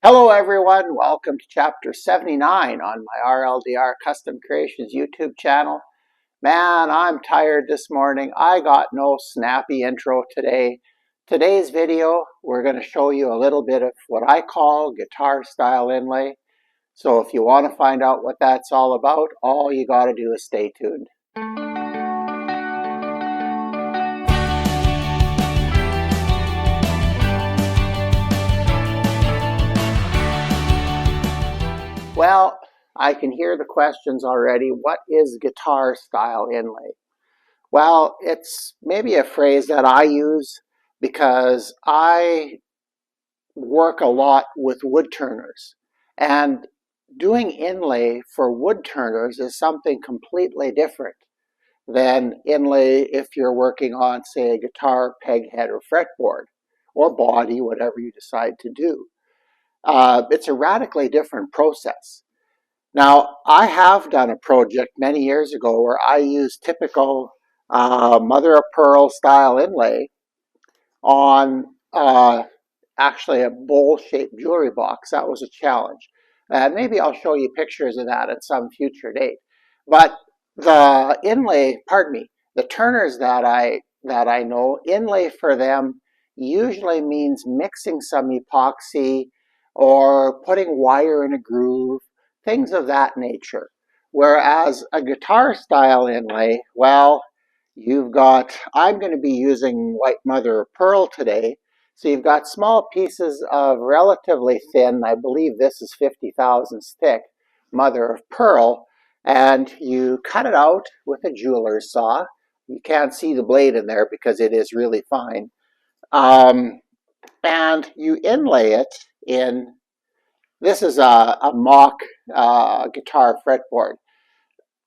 Hello everyone, welcome to chapter 79 on my RLDR Custom Creations YouTube channel. Man, I'm tired this morning. I got no snappy intro today. Today's video, we're going to show you a little bit of what I call guitar style inlay. So if you want to find out what that's all about, all you got to do is stay tuned. Well, I can hear the questions already. What is guitar style inlay? Well, it's maybe a phrase that I use because I work a lot with wood turners. And doing inlay for wood turners is something completely different than inlay if you're working on, say, a guitar, peg head, or fretboard, or body, whatever you decide to do. It's a radically different process. Now, I have done a project many years ago where I used typical mother of pearl style inlay on actually a bowl-shaped jewelry box. That was a challenge. And maybe I'll show you pictures of that at some future date. But the inlay, pardon me, the turners that I know, inlay for them usually means mixing some epoxy or putting wire in a groove, things of that nature. Whereas a guitar style inlay, well, I'm going to be using white mother of pearl today. So you've got small pieces of relatively thin, I believe this is 50 thousandths thick, mother of pearl, and you cut it out with a jeweler's saw. You can't see the blade in there because it is really fine. And you inlay it in, this is a mock guitar fretboard.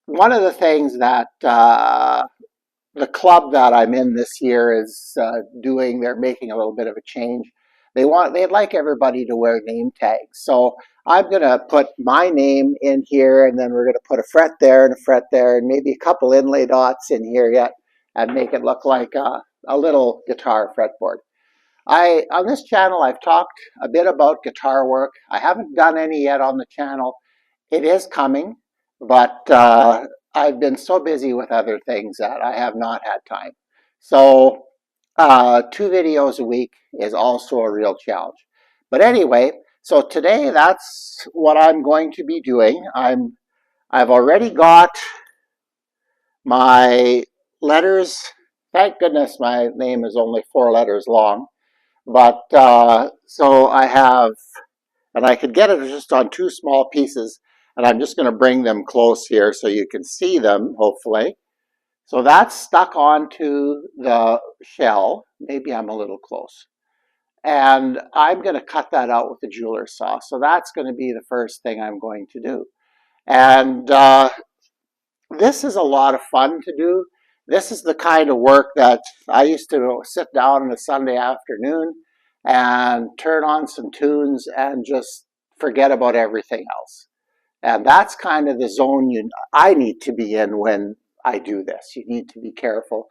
One of the things that the club that I'm in this year is doing, they're making a little bit of a change. They'd like everybody to wear name tags. So I'm going to put my name in here, and then we're going to put a fret there and a fret there, and maybe a couple inlay dots in here yet, and make it look like a little guitar fretboard. On this channel, I've talked a bit about guitar work. I haven't done any yet on the channel. It is coming, but I've been so busy with other things that I have not had time. So 2 videos a week is also a real challenge. But anyway, so today that's what I'm going to be doing. I've already got my letters. Thank goodness my name is only 4 letters long. But so I have, and I could get it just on 2 small pieces, and I'm just going to bring them close here so you can see them, hopefully. So that's stuck onto the shell. Maybe I'm a little close. And I'm going to cut that out with a jeweler's saw. So that's going to be the first thing I'm going to do. And this is a lot of fun to do. This is the kind of work that I used to sit down on a Sunday afternoon and turn on some tunes and just forget about everything else. And that's kind of the zone I need to be in when I do this. You need to be careful.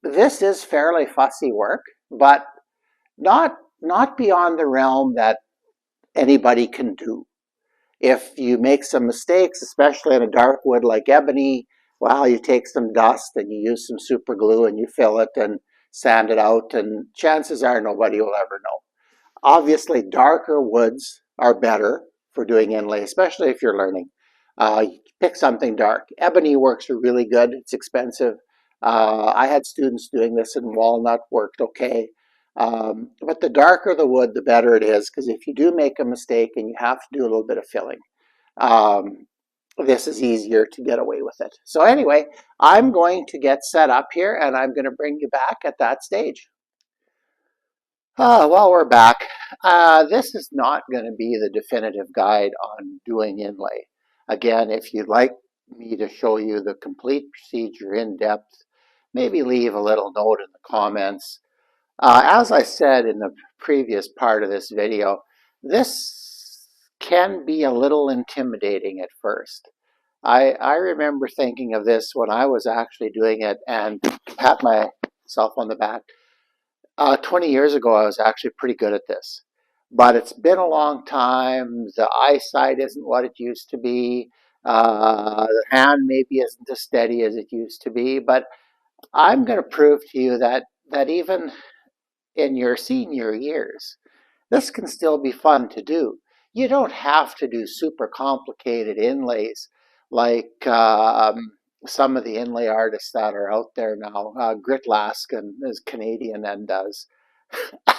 This is fairly fussy work, but not beyond the realm that anybody can do. If you make some mistakes, especially in a dark wood like ebony, well, you take some dust and you use some super glue and you fill it and sand it out, and chances are nobody will ever know. Obviously, darker woods are better for doing inlay, especially if you're learning. Pick something dark. Ebony works really good. It's expensive. I had students doing this in walnut, worked okay. But the darker the wood, the better it is, because if you do make a mistake and you have to do a little bit of filling, this is easier to get away with it. So anyway, I'm going to get set up here, and I'm going to bring you back at that stage. Well, we're back. This is not going to be the definitive guide on doing inlay. Again, if you'd like me to show you the complete procedure in depth, maybe leave a little note in the comments. As I said in the previous part of this video, this can be a little intimidating at first. I remember thinking of this when I was actually doing it, and pat myself on the back. 20 years ago, I was actually pretty good at this. but it's been a long time. The eyesight isn't what it used to be. The hand maybe isn't as steady as it used to be, but I'm going to prove to you that even in your senior years, this can still be fun to do. You don't have to do super complicated inlays like some of the inlay artists that are out there now. Grit Laskin is Canadian and does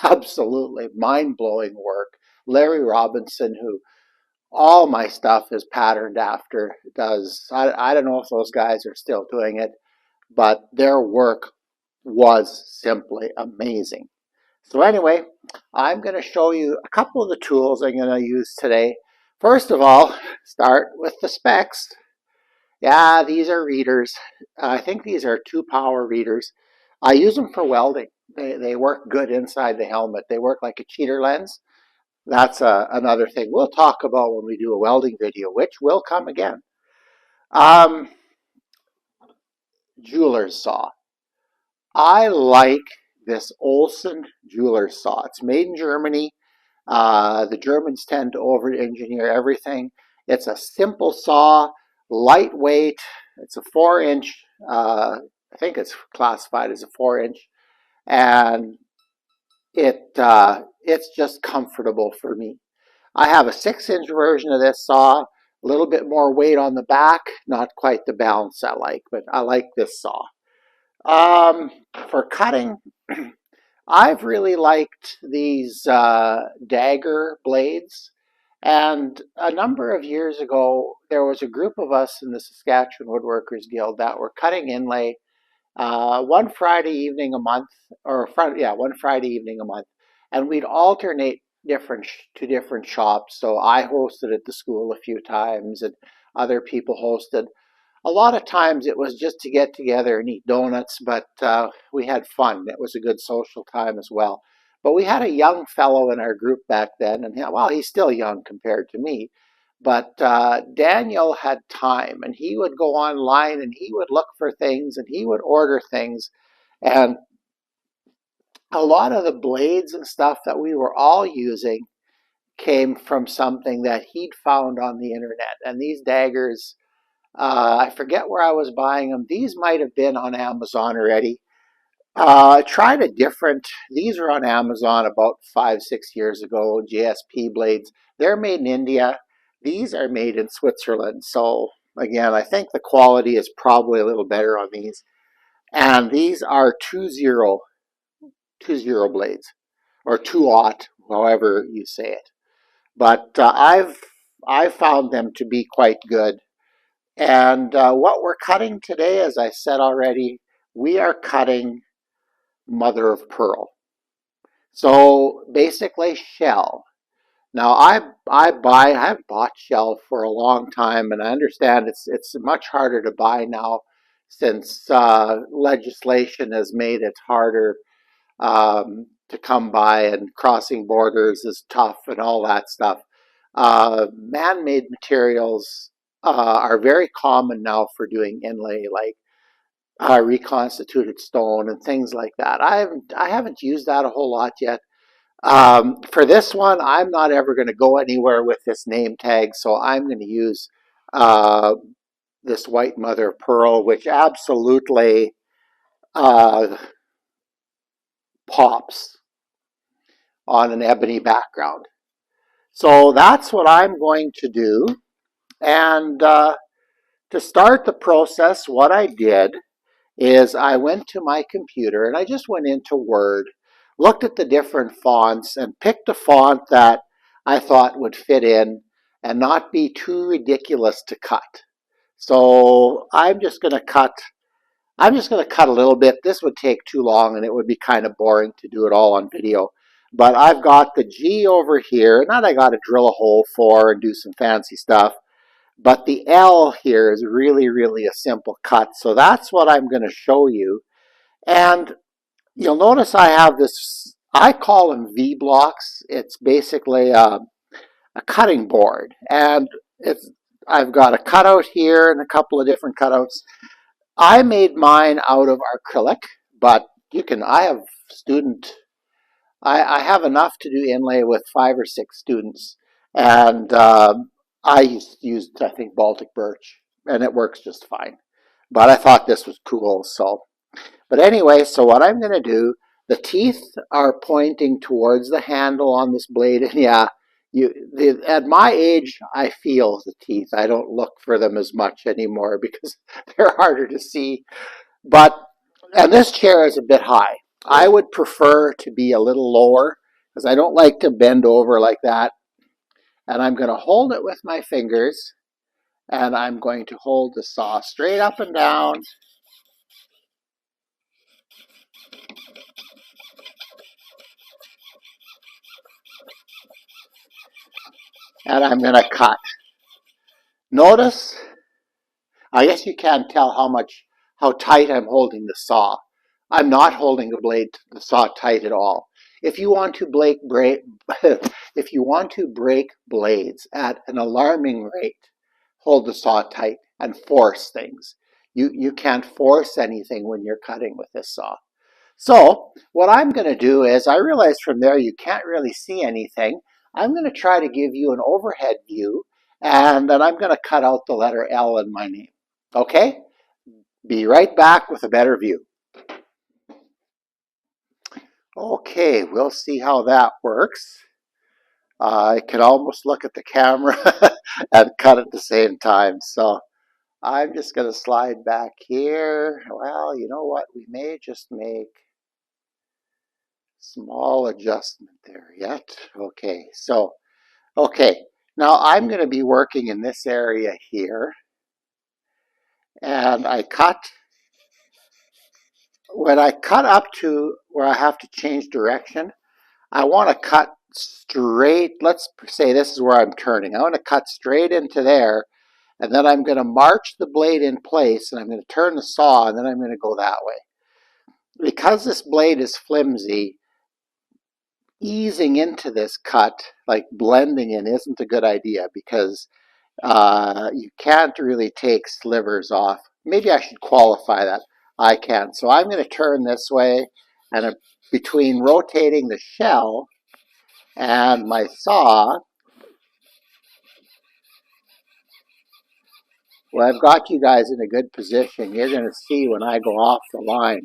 absolutely mind-blowing work. Larry Robinson, who all my stuff is patterned after, does. I don't know if those guys are still doing it, but their work was simply amazing. So anyway, I'm going to show you a couple of the tools I'm going to use today. First of all, start with the specs. Yeah, these are readers. I think these are 2-power readers. I use them for welding. They work good inside the helmet. They work like a cheater lens. That's another thing we'll talk about when we do a welding video, which will come again. Um, Jeweler's saw. I like this Olsen jeweler's saw. It's made in Germany. The Germans tend to over-engineer everything. It's a simple saw, lightweight. It's a 4-inch. I think it's classified as a 4-inch, and it's just comfortable for me. I have a 6-inch version of this saw, a little bit more weight on the back, not quite the balance I like, but I like this saw. For cutting, I've really liked these dagger blades. And a number of years ago, there was a group of us in the Saskatchewan Woodworkers Guild that were cutting inlay one Friday evening a month, one Friday evening a month, and we'd alternate to different shops. So I hosted at the school a few times, and other people hosted. A lot of times it was just to get together and eat donuts, but we had fun. It was a good social time as well. But we had a young fellow in our group back then, and well, he's still young compared to me. But Daniel had time, and he would go online and he would look for things and he would order things. And a lot of the blades and stuff that we were all using came from something that he'd found on the internet. And these daggers, I forget where I was buying them. These might have been on Amazon already. I tried these are on Amazon about 5-6 years ago, GSP blades. They're made in India. These are made in Switzerland. So again, I think the quality is probably a little better on these. And these are 2-0 blades, or 2-aught, however you say it. But I've found them to be quite good. And what we're cutting today, as I said already, we are cutting mother of pearl. So basically shell. Now I've bought shell for a long time, and I understand it's much harder to buy now since legislation has made it harder to come by, and crossing borders is tough and all that stuff. Man-made materials are very common now for doing inlay, like reconstituted stone and things like that. I haven't used that a whole lot yet. For this one, I'm not ever going to go anywhere with this name tag, so I'm going to use this white mother of pearl, which absolutely pops on an ebony background. So that's what I'm going to do. And to start the process, what I did is I went to my computer and I just went into Word, looked at the different fonts, and picked a font that I thought would fit in and not be too ridiculous to cut. So I'm just going to cut a little bit. This would take too long and it would be kind of boring to do it all on video. But I've got the G over here, and that I got to drill a hole for and do some fancy stuff. But the L here is really, really a simple cut. So that's what I'm going to show you. And you'll notice I have this, I call them V blocks. It's basically a cutting board. And I've got a cutout here and a couple of different cutouts. I made mine out of acrylic, but I have student I have enough to do inlay with 5 or 6 students, and I used, I think, Baltic birch, and it works just fine. But I thought this was cool, so. But anyway, so what I'm going to do, the teeth are pointing towards the handle on this blade, and yeah, at my age, I feel the teeth. I don't look for them as much anymore because they're harder to see. But, and this chair is a bit high. I would prefer to be a little lower because I don't like to bend over like that. And I'm going to hold it with my fingers, and I'm going to hold the saw straight up and down. And I'm going to cut. Notice, I guess you can't tell how tight I'm holding the saw. I'm not holding the saw tight at all. If you want to if you want to break blades at an alarming rate, hold the saw tight and force things. You can't force anything when you're cutting with this saw. So what I'm going to do is, I realize from there you can't really see anything. I'm going to try to give you an overhead view, and then I'm going to cut out the letter L in my name. Okay? Be right back with a better view. Okay, we'll see how that works. I can almost look at the camera and cut at the same time. So I'm just going to slide back here. Well, you know what? We may just make small adjustment there yet. Okay, so, okay. Now I'm going to be working in this area here. And when I cut up to where I have to change direction, I want to cut straight. Let's say this is where I'm turning. I want to cut straight into there, and then I'm going to march the blade in place, and I'm going to turn the saw, and then I'm going to go that way. Because this blade is flimsy, easing into this cut, like blending in, isn't a good idea because you can't really take slivers off. Maybe I should qualify that. I can't. So I'm going to turn this way, and between rotating the shell and my saw, well, I've got you guys in a good position. You're going to see when I go off the line.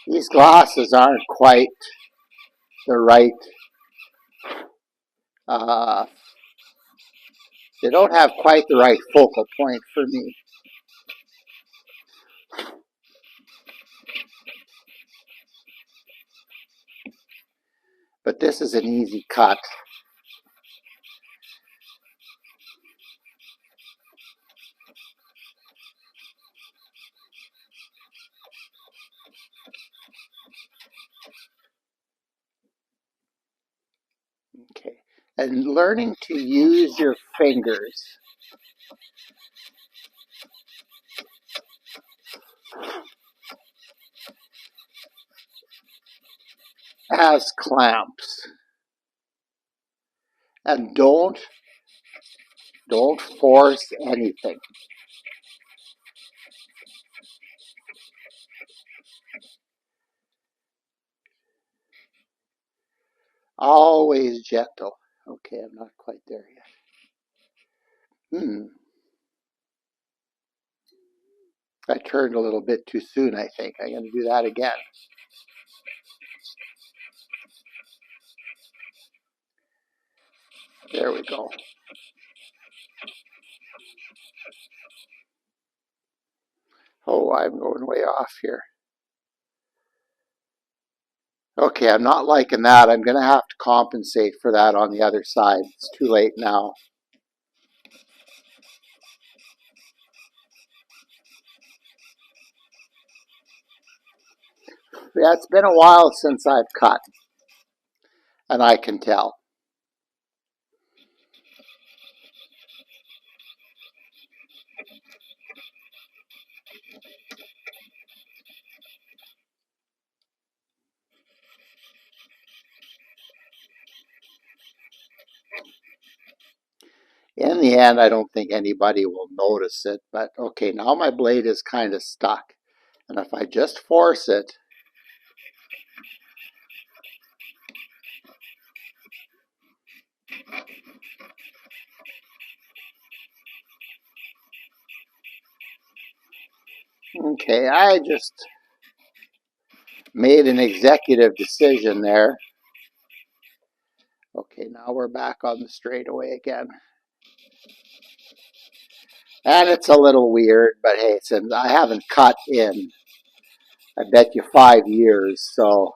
These glasses aren't quite the right, uh, they don't have quite the right focal point for me. But this is an easy cut. Okay, and learning to use your fingers as clamps, and don't force anything. Always gentle. Okay, I'm not quite there yet. I turned a little bit too soon, I think. I'm going to do that again. There we go. Oh, I'm going way off here. Okay, I'm not liking that. I'm going to have to compensate for that on the other side. It's too late now. Yeah, it's been a while since I've cut, and I can tell. In the end, I don't think anybody will notice it, but okay, now my blade is kind of stuck. And if I just force it, okay, I just made an executive decision there. Okay, now we're back on the straightaway again. And it's a little weird, but hey, since I haven't cut in, I bet you 5 years, so,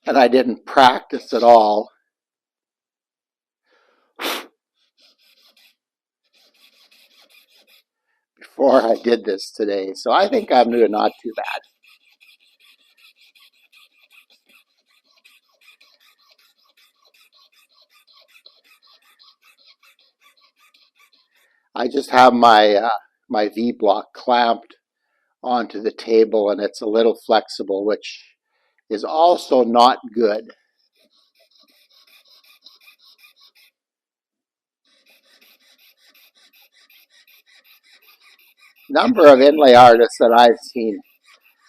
and I didn't practice at all before I did this today. So I think I'm doing not too bad. I just have my V block clamped onto the table, and it's a little flexible, which is also not good. Number of inlay artists that I've seen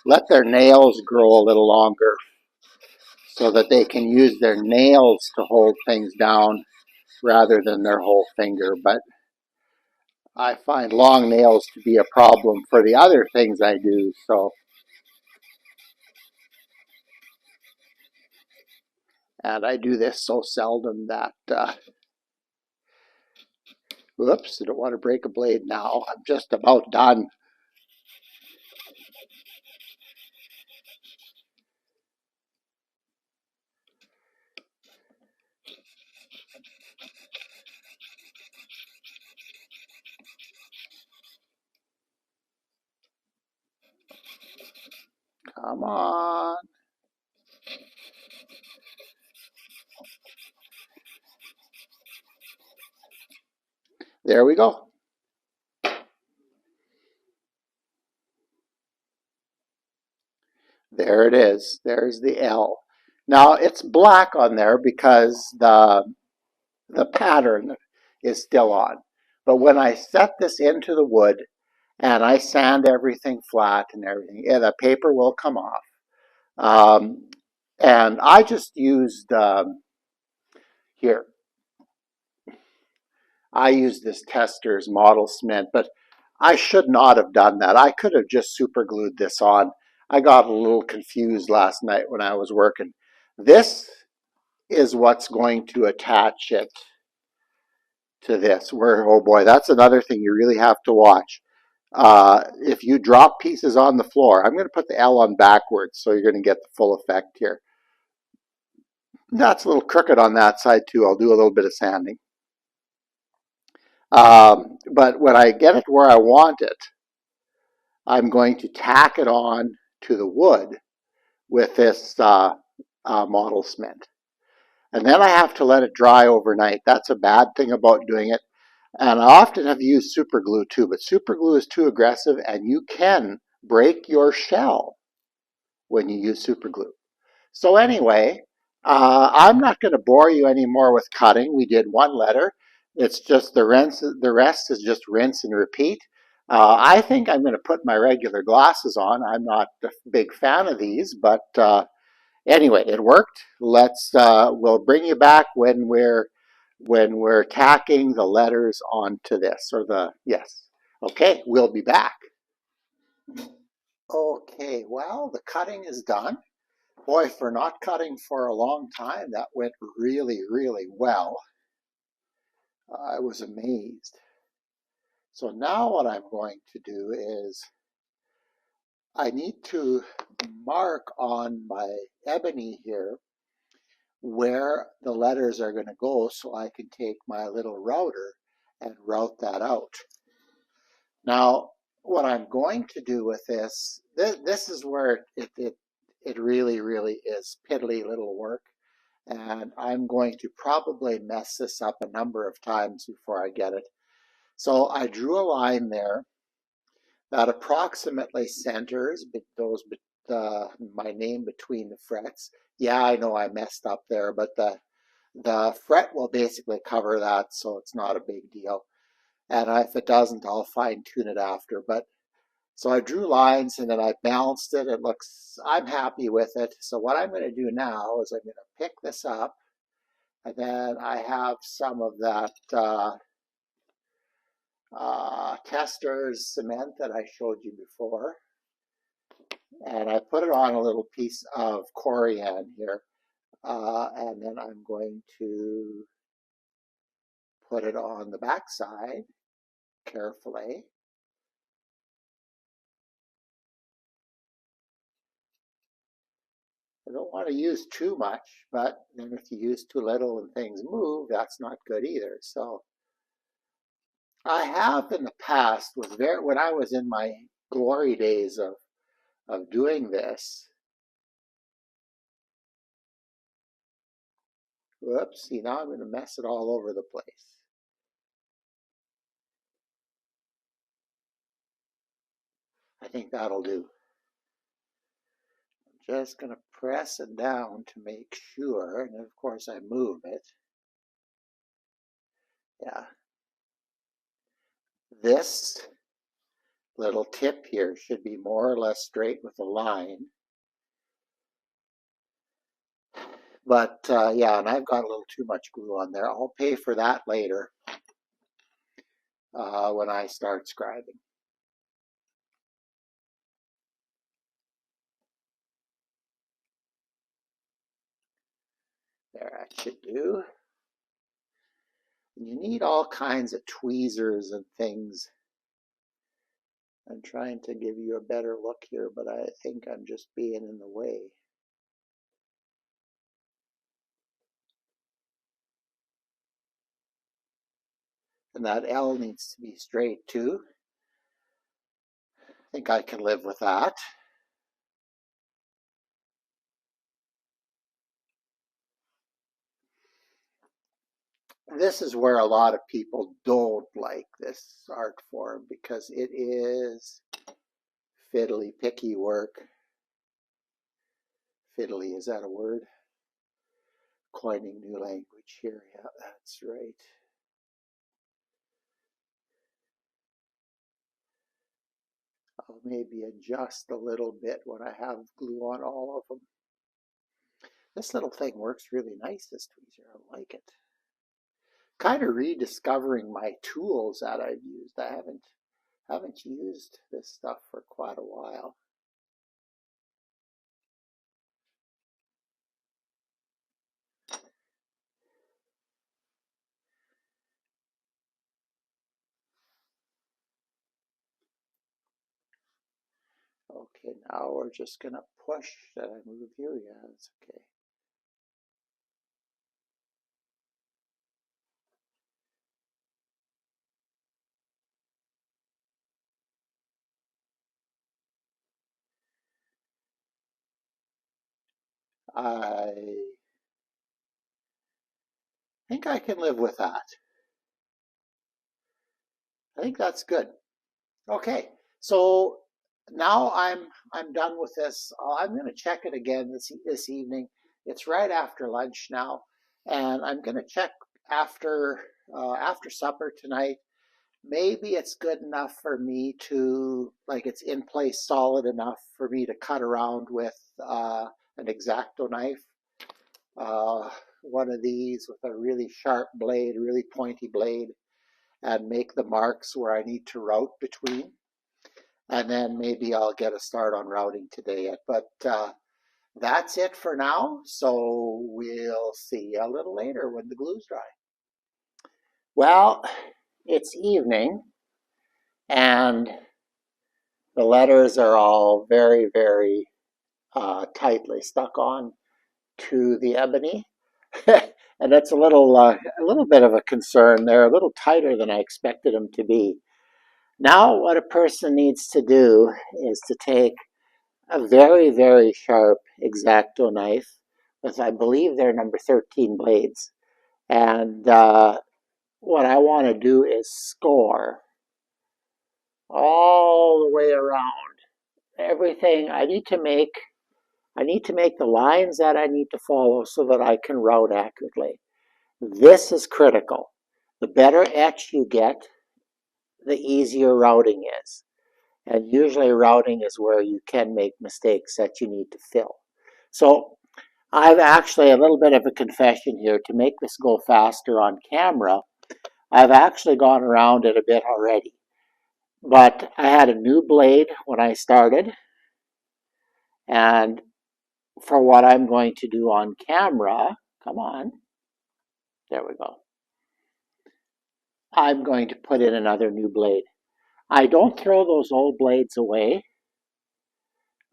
let their nails grow a little longer so that they can use their nails to hold things down rather than their whole finger. But I find long nails to be a problem for the other things I do. So, and I do this so seldom that, whoops, I don't want to break a blade now. I'm just about done. Come on. There we go. There it is. There's the L. Now it's black on there because the pattern is still on. But when I set this into the wood and I sand everything flat and everything, yeah, the paper will come off. Um, and I just used, here, I used this Tester's model cement, but I should not have done that. I could have just super glued this on. I got a little confused last night when I was working. This is what's going to attach it to this. Where, oh boy, that's another thing you really have to watch. If you drop pieces on the floor, I'm going to put the L on backwards so you're going to get the full effect here. That's a little crooked on that side too. I'll do a little bit of sanding. But when I get it where I want it, I'm going to tack it on to the wood with this model cement. And then I have to let it dry overnight. That's a bad thing about doing it. And I often have used super glue too, but super glue is too aggressive and you can break your shell when you use super glue. So anyway, I'm not going to bore you anymore with cutting. We did one letter. It's just the rest is just rinse and repeat. I think I'm going to put my regular glasses on. I'm not a big fan of these, but anyway, it worked. We'll bring you back when we're tacking the letters onto this, or yes. Okay, we'll be back. Okay, well, the cutting is done. Boy, for not cutting for a long time, that went really, really well. I was amazed. So now what I'm going to do is I need to mark on my ebony here where the letters are going to go so I can take my little router and route that out. Now, what I'm going to do with this is where it really, really is piddly little work. And I'm going to probably mess this up a number of times before I get it. So I drew a line there that approximately centers my name between the frets. Yeah, I know I messed up there, but the fret will basically cover that, so it's not a big deal. And if it doesn't, I'll fine tune it after. But so I drew lines and then I balanced it. I'm happy with it. So what I'm going to do now is I'm going to pick this up, and then I have some of that Testor's cement that I showed you before. And I put it on a little piece of corian here. And then I'm going to put it on the back side carefully. I don't want to use too much, but then if you use too little and things move, that's not good either. So I have in the past, when I was in my glory days of doing this. Whoops, see, now I'm going to mess it all over the place. I think that'll do. I'm just going to press it down to make sure, and of course I move it. Yeah. This little tip here should be more or less straight with a line. But yeah, and I've got a little too much glue on there. I'll pay for that later when I start scribing. There, that should do. And you need all kinds of tweezers and things. I'm trying to give you a better look here, but I think I'm just being in the way. And that L needs to be straight too. I think I can live with that. This is where a lot of people don't like this art form because it is fiddly picky work. Fiddly, is that a word? Coining new language here. Yeah, that's right. I'll maybe adjust a little bit when I have glue on all of them. This little thing works really nice, this tweezer. I like it. Kind of rediscovering my tools that I've used. I haven't used this stuff for quite a while. Okay, now we're just going to push. Did I move you? Yeah, that's okay. I think I can live with that. I think that's good. Okay, so now I'm done with this. I'm going to check it again this evening. It's right after lunch now, and I'm going to check after supper tonight. Maybe it's good enough for me to, like, it's in place solid enough for me to cut around with an X-Acto knife. One of these with a really sharp blade, really pointy blade, and make the marks where I need to route between. And then maybe I'll get a start on routing today. But that's it for now. So we'll see you a little later when the glue's dry. Well, it's evening, and the letters are all very, very tightly stuck on to the ebony. And that's a little bit of a concern. They're a little tighter than I expected them to be. Now what a person needs to do is to take a very, very sharp X-Acto knife with, I believe, they're number 13 blades. And what I want to do is score all the way around everything. I need to make the lines that I need to follow so that I can route accurately. This is critical. The better etch you get, the easier routing is. And usually routing is where you can make mistakes that you need to fill. So I've actually, a little bit of a confession here, to make this go faster on camera, I've actually gone around it a bit already. But I had a new blade when I started, and for what I'm going to do on camera, come on, there we go. I'm going to put in another new blade. I don't throw those old blades away.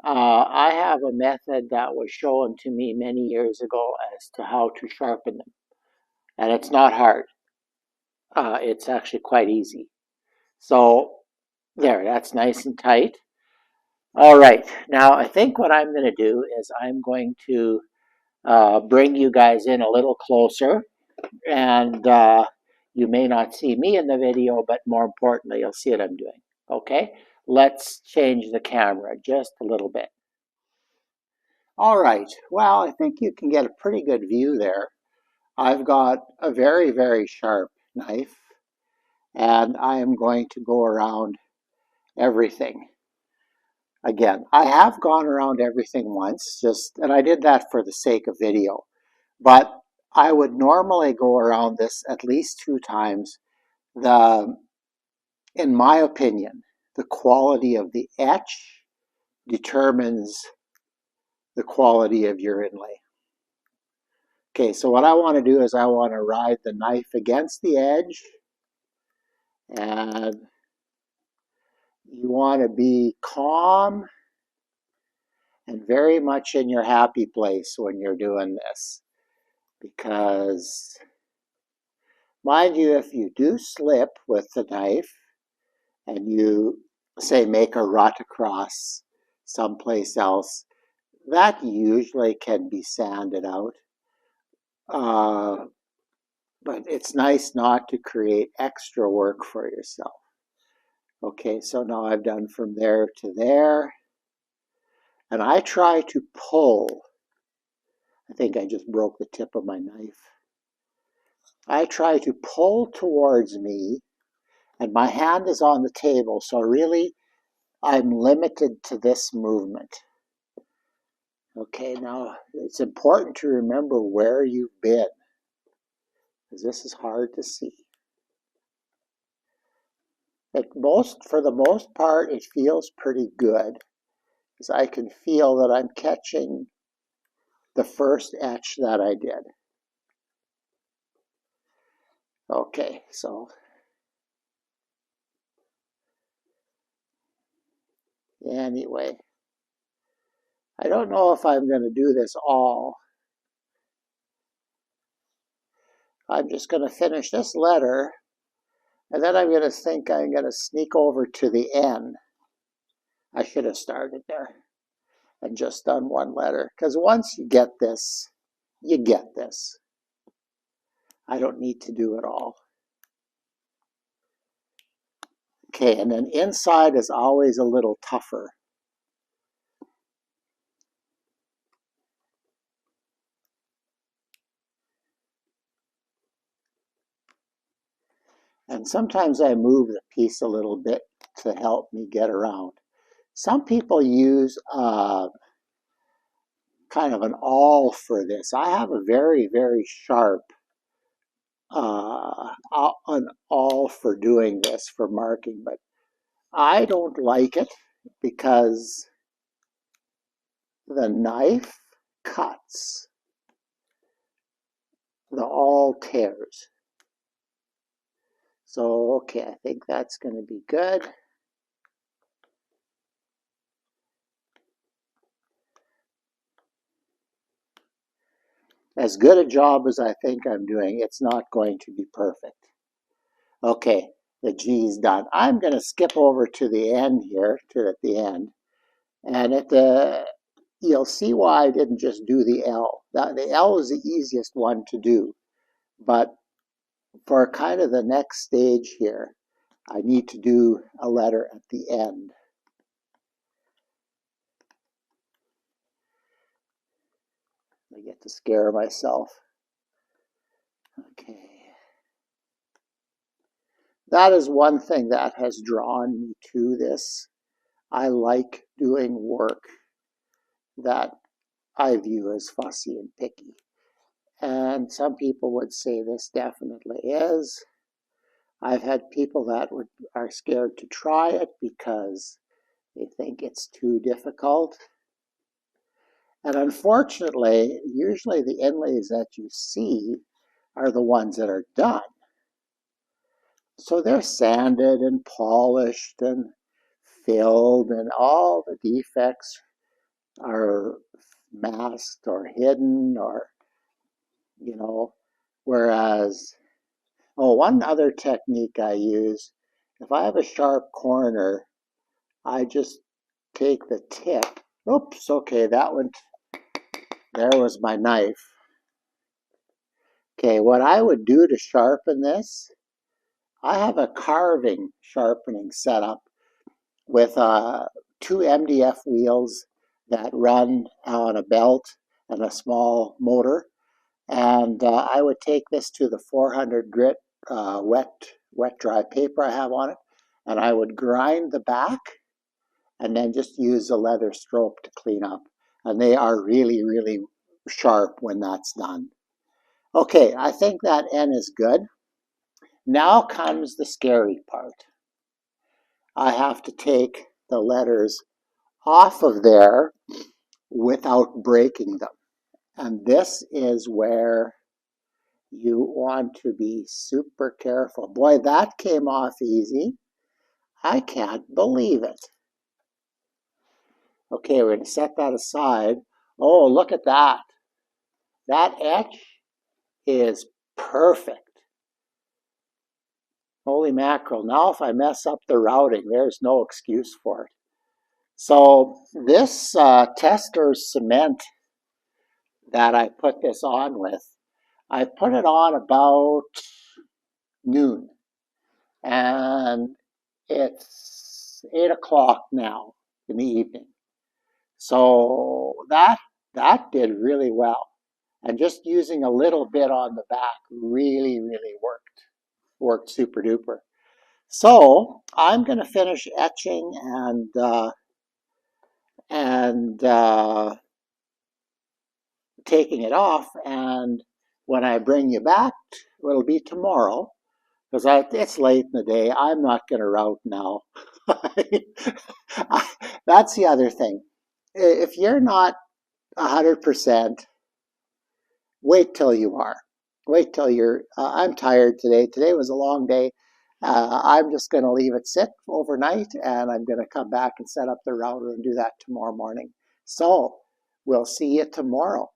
I have a method that was shown to me many years ago as to how to sharpen them. And it's not hard. It's actually quite easy. So there, that's nice and tight. All right, now I think what I'm going to do is I'm going to bring you guys in a little closer, and you may not see me in the video, but more importantly, you'll see what I'm doing. Okay, let's change the camera just a little bit. All right, well, I think you can get a pretty good view there. I've got a very, very sharp knife, and I am going to go around everything. Again, I have gone around everything once, and I did that for the sake of video, but I would normally go around this at least 2 times. In my opinion, the quality of the etch determines the quality of your inlay. Okay, so what I want to do is I want to ride the knife against the edge, and you want to be calm and very much in your happy place when you're doing this, because mind you, if you do slip with the knife and you say make a rut across someplace else, that usually can be sanded out. But it's nice not to create extra work for yourself. Okay, so now I've done from there to there, and I try to pull. I think I just broke the tip of my knife. I try to pull towards me, and my hand is on the table, so really I'm limited to this movement. Okay, now it's important to remember where you've been, because this is hard to see. For the most part, it feels pretty good, because I can feel that I'm catching the first etch that I did. Okay, so anyway, I don't know if I'm going to do this all. I'm just going to finish this letter, and then I'm going to think I'm going to sneak over to the N. I should have started there and just done one letter, because once you get this, you get this. I don't need to do it all. Okay, and then inside is always a little tougher. And sometimes I move the piece a little bit to help me get around. Some people use kind of an awl for this. I have a very, very sharp an awl for doing this, for marking, but I don't like it because the knife cuts, the awl tears. So, okay, I think that's going to be good. As good a job as I think I'm doing, it's not going to be perfect. Okay, the G's done. I'm going to skip over to the end here, at the end, and you'll see why I didn't just do the L. The L is the easiest one to do, but for kind of the next stage here, I need to do a letter at the end. I get to scare myself. Okay. That is one thing that has drawn me to this. I like doing work that I view as fussy and picky. And some people would say this definitely is. I've had people that are scared to try it because they think it's too difficult. And unfortunately, usually the inlays that you see are the ones that are done. So they're sanded and polished and filled, and all the defects are masked or hidden, or, whereas, one other technique I use, if I have a sharp corner, I just take the tip. Oops, okay, there was my knife. Okay, what I would do to sharpen this, I have a carving sharpening setup with two MDF wheels that run on a belt and a small motor. And I would take this to the 400 grit wet dry paper I have on it, and I would grind the back and then just use a leather stroke to clean up. And they are really, really sharp when that's done. Okay, I think that N is good. Now comes the scary part. I have to take the letters off of there without breaking them. And this is where you want to be super careful. Boy, that came off easy. I can't believe it. Okay, we're going to set that aside. Oh, look at that. That etch is perfect. Holy mackerel. Now if I mess up the routing, there's no excuse for it. So this tester's cement that I put this on with, I put it on about noon. And it's 8 o'clock now in the evening. So that did really well. And just using a little bit on the back really, really worked super duper. So I'm going to finish etching and taking it off. And when I bring you back, it'll be tomorrow, because it's late in the day. I'm not going to route now. That's the other thing. If you're not 100%, wait till you are. Wait till you're, I'm tired today. Today was a long day. I'm just going to leave it sit overnight, and I'm going to come back and set up the router and do that tomorrow morning. So we'll see you tomorrow.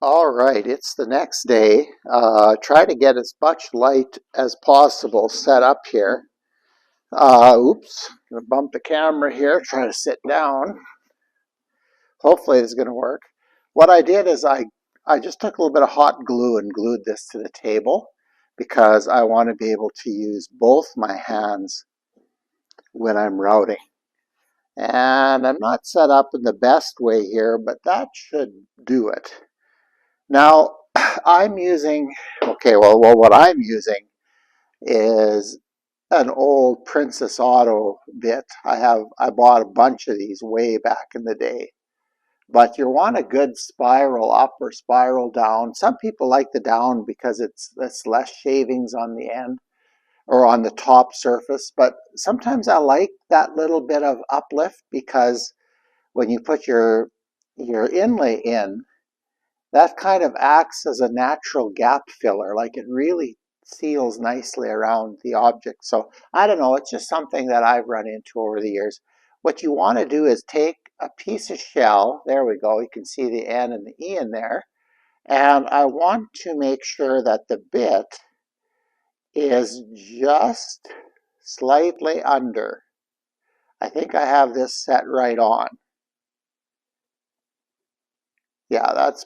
All right, it's the next day. Try to get as much light as possible set up here. Oops, gonna bump the camera here, try to sit down. Hopefully it's gonna work. What I did is I just took a little bit of hot glue and glued this to the table because I want to be able to use both my hands when I'm routing. And I'm not set up in the best way here, but that should do it. Now, I'm using, what I'm using is an old Princess Auto bit. I bought a bunch of these way back in the day. But you want a good spiral up or spiral down. Some people like the down because it's less shavings on the end or on the top surface. But sometimes I like that little bit of uplift because when you put your inlay in, that kind of acts as a natural gap filler. Like it really seals nicely around the object. So I don't know, it's just something that I've run into over the years. What you want to do is take a piece of shell. There we go. You can see the N and the E in there. And I want to make sure that the bit is just slightly under. I think I have this set right on. Yeah, that's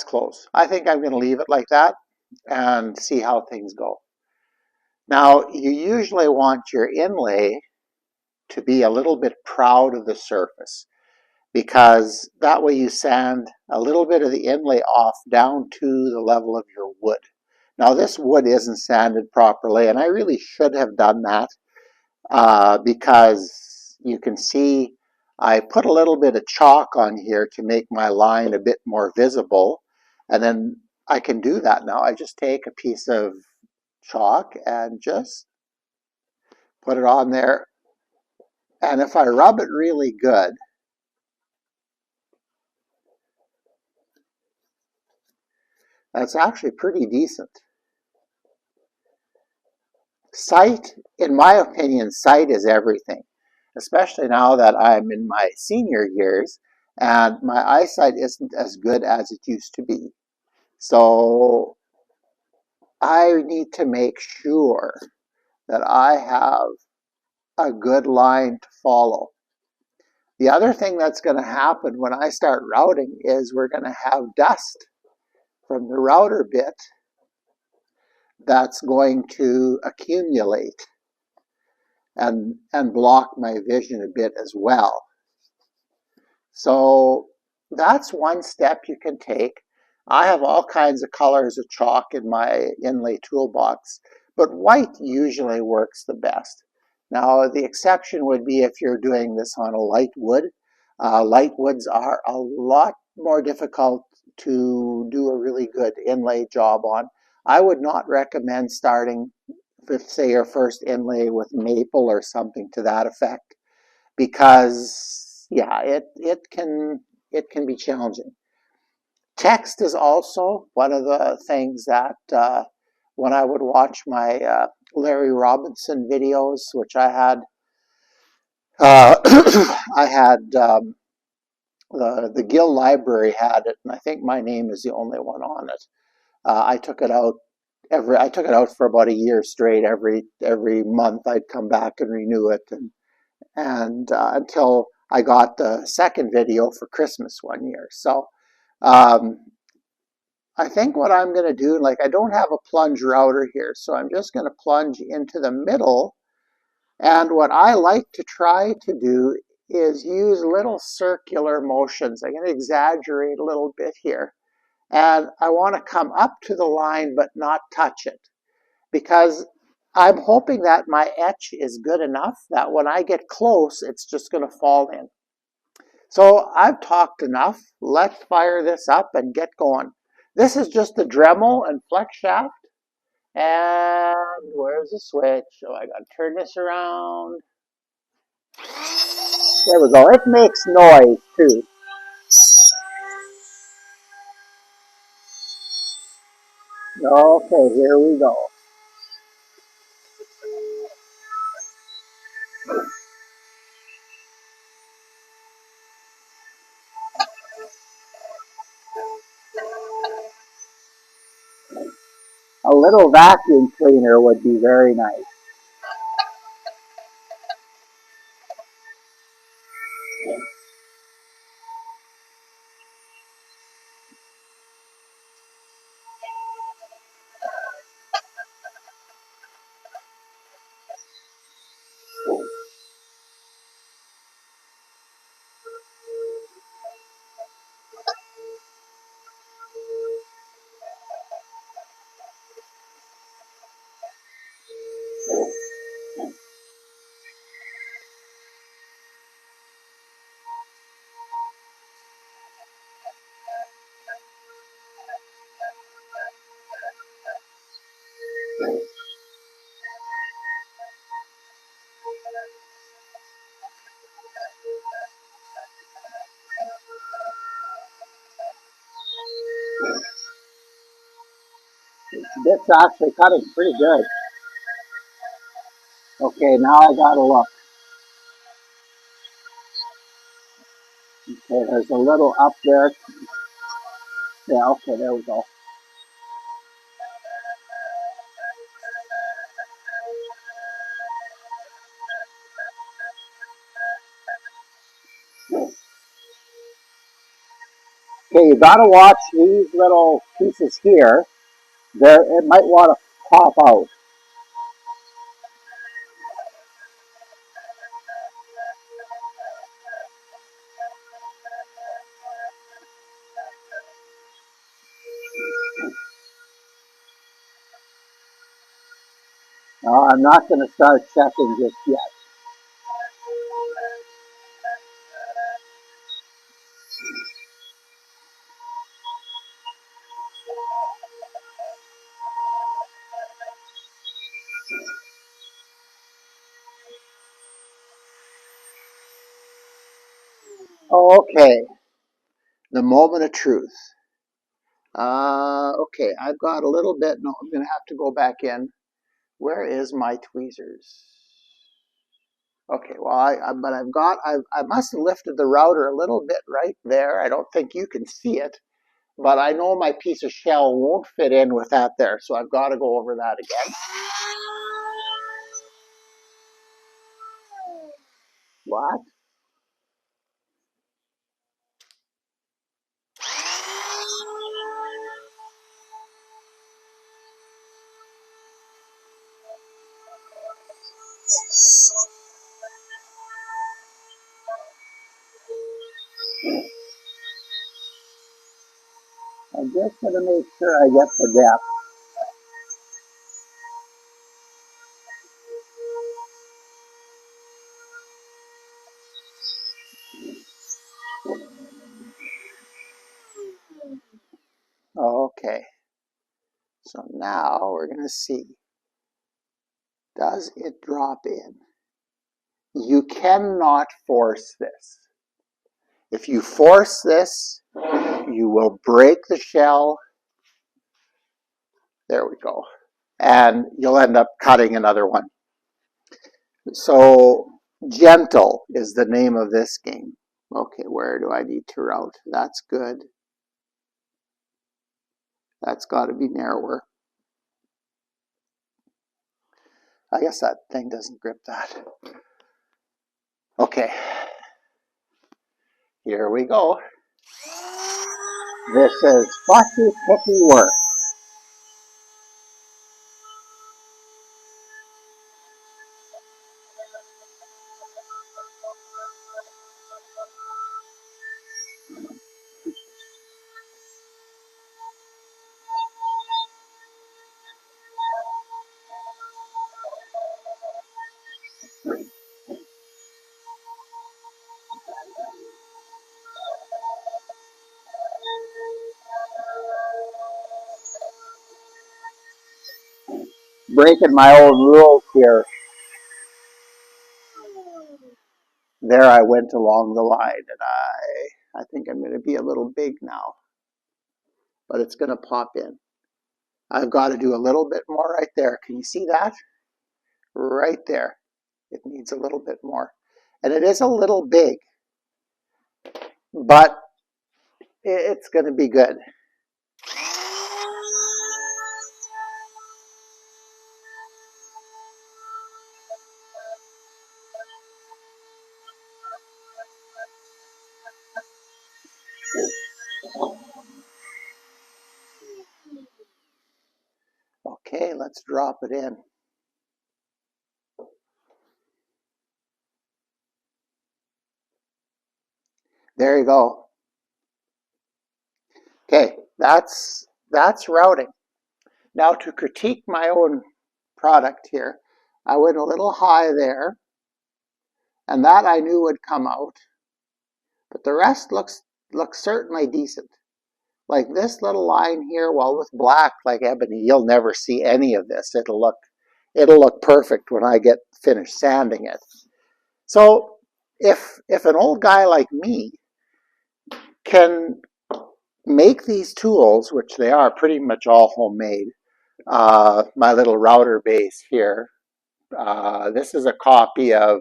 close. I think I'm going to leave it like that and see how things go. Now, you usually want your inlay to be a little bit proud of the surface because that way you sand a little bit of the inlay off down to the level of your wood. Now this wood isn't sanded properly, and I really should have done that because you can see I put a little bit of chalk on here to make my line a bit more visible, and then I can do that now. I just take a piece of chalk and just put it on there, and if I rub it really good, that's actually pretty decent. Sight, in my opinion, sight is everything, especially now that I'm in my senior years and my eyesight isn't as good as it used to be. So I need to make sure that I have a good line to follow. The other thing that's going to happen when I start routing is we're going to have dust from the router bit that's going to accumulate and block my vision a bit as well. So that's one step you can take. I have all kinds of colors of chalk in my Inlay toolbox, but white usually works the best. Now, the exception would be if you're doing this on a light wood. Light woods are a lot more difficult to do a really good inlay job on. I would not recommend starting with, say, your first inlay with maple or something to that effect, because yeah, it can be challenging. Text is also one of the things that when I would watch my Larry Robinson videos, which I had, I had the Gill Library had it, and I think my name is the only one on it. I took it out for about a year straight. Every month I'd come back and renew it, and until I got the second video for Christmas one year. So um, I think what I'm going to do, like, I don't have a plunge router here, so I'm just going to plunge into the middle. And what I like to try to do is use little circular motions. I'm going to exaggerate a little bit here. And I want to come up to the line but not touch it, because I'm hoping that my etch is good enough that when I get close, it's just going to fall in. So I've talked enough. Let's fire this up and get going. This is just the Dremel and flex shaft. And where's the switch? Oh, I got to turn this around. There we go. It makes noise too. Okay, here we go. A little vacuum cleaner would be very nice. It's actually cutting pretty good. Okay, now I gotta look. Okay, there's a little up there. Yeah, okay, there we go. Okay, you gotta watch these little pieces here. There, it might want to pop out. I'm not going to start checking just yet. Okay, the moment of truth. Okay, I've got a little bit. No, I'm going to have to go back in. Where is my tweezers? Okay, well, but I must have lifted the router a little bit right there. I don't think you can see it, but I know my piece of shell won't fit in with that there, so I've got to go over that again. What? I'm just going to make sure I get the depth. Okay, so now we're going to see, does it drop in? You cannot force this. If you force this, you will break the shell. There we go. And you'll end up cutting another one. So gentle is the name of this game. Okay, where do I need to route? That's good. That's got to be narrower. I guess that thing doesn't grip that. Okay, here we go. This is fussy, picky work. Breaking my own rules here. There I went along the line, and I think I'm going to be a little big now, but it's going to pop in. I've got to do a little bit more right there. Can you see that? Right there. It needs a little bit more. And it is a little big, but it's going to be good. Okay, let's drop it in. There you go. Okay, that's routing. Now to critique my own product here, I went a little high there, and that I knew would come out, but the rest looks certainly decent. Like this little line here, well, with black like ebony, you'll never see any of this. It'll look perfect when I get finished sanding it. So if an old guy like me can make these tools, which they are pretty much all homemade, my little router base here, this is a copy of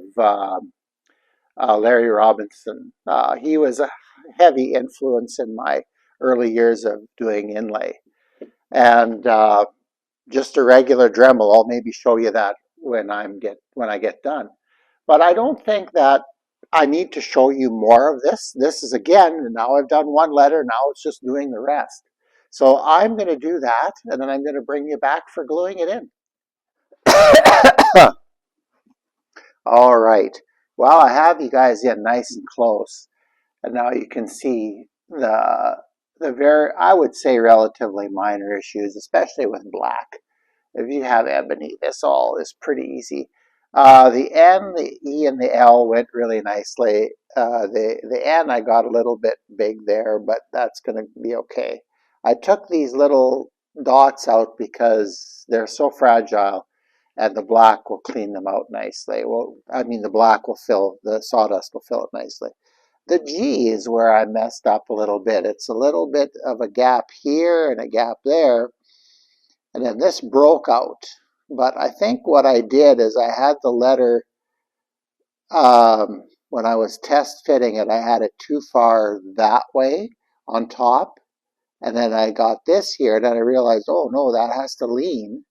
Larry Robinson. He was a heavy influence in my early years of doing inlay. And just a regular Dremel. I'll maybe show you that when I get done. But I don't think that I need to show you more of this. This is, again, now I've done one letter, now it's just doing the rest. So I'm going to do that, and then I'm going to bring you back for gluing it in. All right. Well, I have you guys in nice and close, and now you can see the very, I would say, relatively minor issues, especially with black. If you have ebony, this all is pretty easy. The N, the E, and the L went really nicely. The N I got a little bit big there, but that's going to be okay. I took these little dots out because they're so fragile, and the black will clean them out nicely. Well, I mean the black will fill, the sawdust will fill it nicely. The G is where I messed up a little bit. It's a little bit of a gap here and a gap there. And then this broke out. But I think what I did is I had the letter, when I was test fitting it, I had it too far that way on top. And then I got this here, and then I realized, oh no, that has to lean.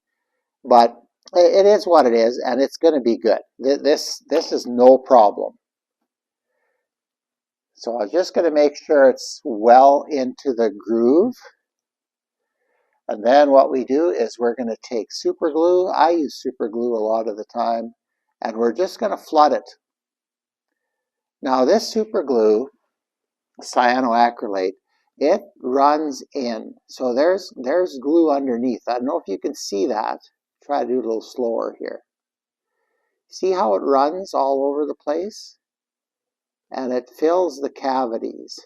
But it is what it is, and it's going to be good. This is no problem. So I'm just going to make sure it's well into the groove. And then what we do is we're going to take super glue. I use super glue a lot of the time. And we're just going to flood it. Now this super glue, cyanoacrylate, it runs in. So there's glue underneath. I don't know if you can see that. Try to do it a little slower here. See how it runs all over the place? And it fills the cavities.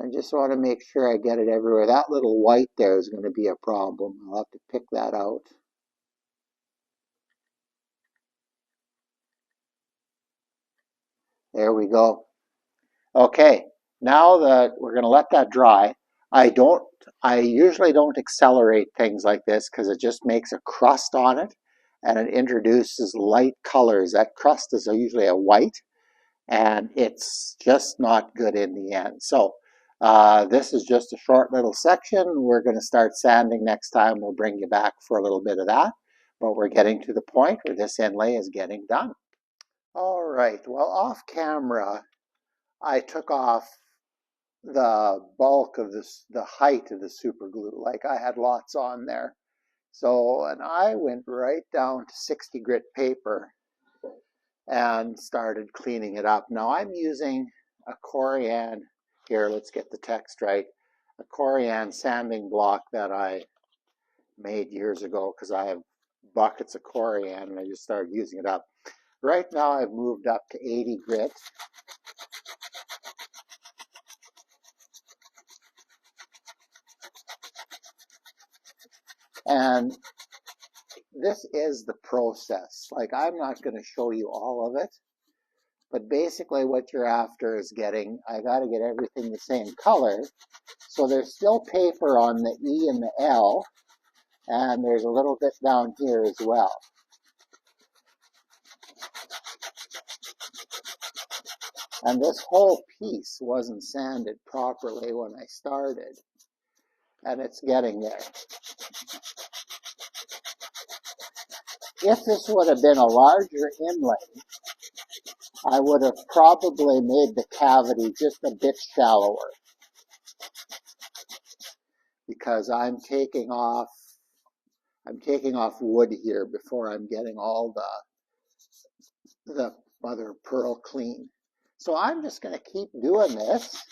I just want to make sure I get it everywhere. That little white there is going to be a problem. I'll have to pick that out. There we go. Okay, now that we're going to let that dry. I usually don't accelerate things like this because it just makes a crust on it and it introduces light colors. That crust is usually a white, and it's just not good in the end. So this is just a short little section. We're going to start sanding next time. We'll bring you back for a little bit of that. But we're getting to the point where this inlay is getting done. All right, well, off camera, I took off the bulk of this, the height of the super glue. Like I had lots on there. So, and I went right down to 60 grit paper and started cleaning it up. Now I'm using a Corian, here let's get the text right, a Corian sanding block that I made years ago because I have buckets of Corian and I just started using it up. Right now I've moved up to 80 grit. And this is the process. Like I'm not going to show you all of it. But basically what you're after is getting, I got to get everything the same color. So there's still paper on the E and the L, and there's a little bit down here as well. And this whole piece wasn't sanded properly when I started, and it's getting there. If this would have been a larger inlay, I would have probably made the cavity just a bit shallower, because I'm taking off wood here before I'm getting all the mother of pearl clean. So I'm just going to keep doing this.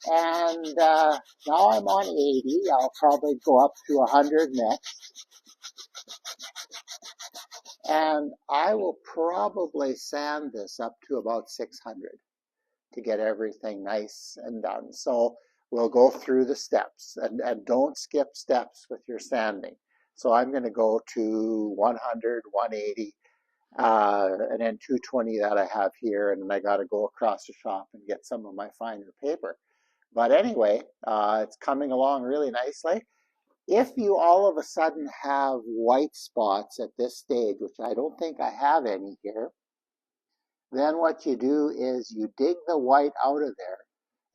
And now I'm on 80. I'll probably go up to 100 next. And I will probably sand this up to about 600 to get everything nice and done. So we'll go through the steps, and don't skip steps with your sanding. So I'm going to go to 100, 180, and then 220 that I have here, and then I got to go across the shop and get some of my finer paper. But anyway, it's coming along really nicely. If you all of a sudden have white spots at this stage, which I don't think I have any here, then what you do is you dig the white out of there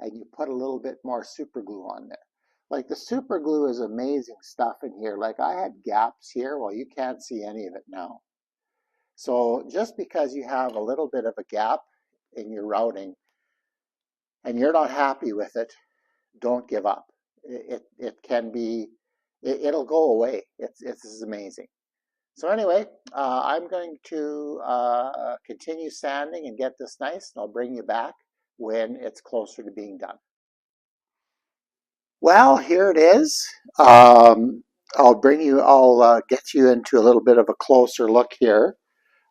and you put a little bit more super glue on there. Like the super glue is amazing stuff in here. Like I had gaps here. Well, you can't see any of it now. So just because you have a little bit of a gap in your routing and you're not happy with it, don't give up. It can be, it'll go away. It's amazing. So anyway, I'm going to continue sanding and get this nice, and I'll bring you back when it's closer to being done. Well, here it is. I'll get you into a little bit of a closer look here.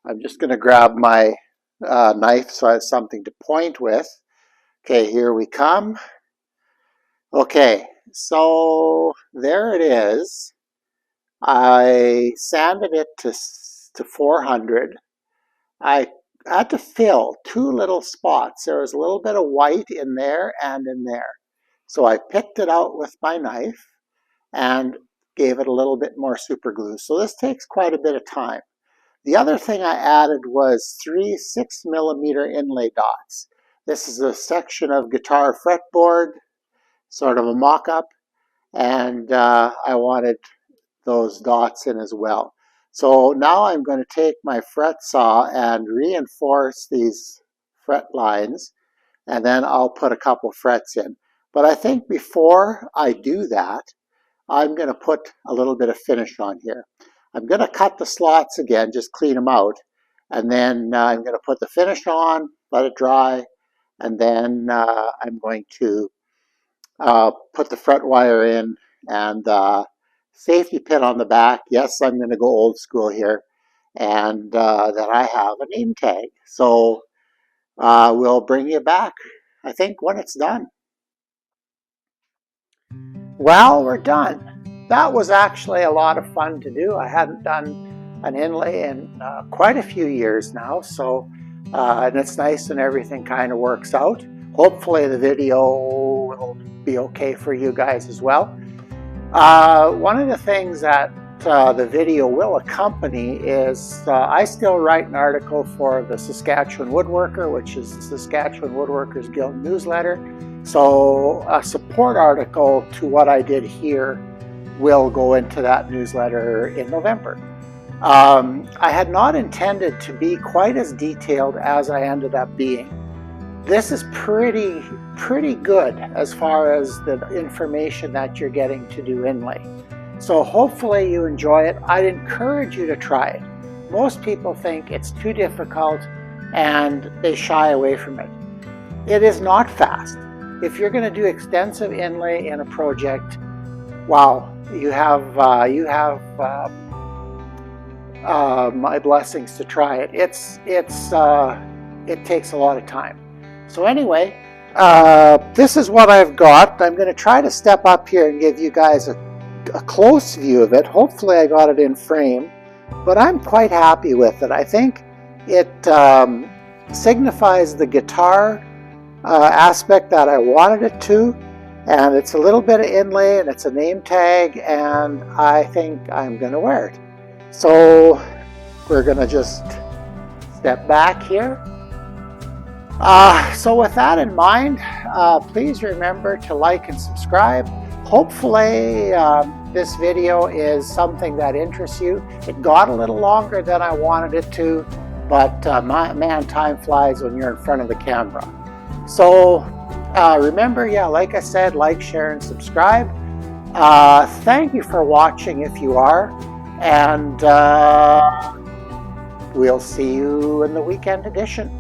I'm just going to grab my knife so I have something to point with. Okay, here we come. Okay, so there it is. I sanded it to 400. I had to fill two little spots. There was a little bit of white in there and in there. So I picked it out with my knife and gave it a little bit more super glue. So this takes quite a bit of time. The other thing I added was 3 6mm inlay dots. This is a section of guitar fretboard, sort of a mock-up, and I wanted those dots in as well. So now I'm going to take my fret saw and reinforce these fret lines, and then I'll put a couple frets in. But I think before I do that, I'm going to put a little bit of finish on here. I'm going to cut the slots again, just clean them out, and then I'm going to put the finish on, let it dry, and then I'm going to put the fret wire in and safety pin on the back. Yes, I'm going to go old school here, and then I have a name tag. So we'll bring you back, I think, when it's done. Well, we're done. That was actually a lot of fun to do. I hadn't done an inlay in quite a few years now, so and it's nice and everything kind of works out. Hopefully the video will be okay for you guys as well. One of the things that the video will accompany is I still write an article for the Saskatchewan Woodworker, which is the Saskatchewan Woodworkers Guild newsletter. So a support article to what I did here will go into that newsletter in November. I had not intended to be quite as detailed as I ended up being. This is pretty good as far as the information that you're getting to do inlay. So hopefully you enjoy it. I'd encourage you to try it. Most people think it's too difficult and they shy away from it. It is not fast. If you're going to do extensive inlay in a project, wow, you have my blessings to try it. It takes a lot of time. So anyway, this is what I've got. I'm going to try to step up here and give you guys a close view of it. Hopefully I got it in frame, but I'm quite happy with it. I think it signifies the guitar aspect that I wanted it to, and it's a little bit of inlay and it's a name tag, and I think I'm going to wear it. So we're going to just step back here. So with that in mind, please remember to like and subscribe. Hopefully this video is something that interests you. It got a little longer than I wanted it to, but man, time flies when you're in front of the camera. So remember, yeah, like I said, like, share, and subscribe. Thank you for watching if you are, and we'll see you in the weekend edition.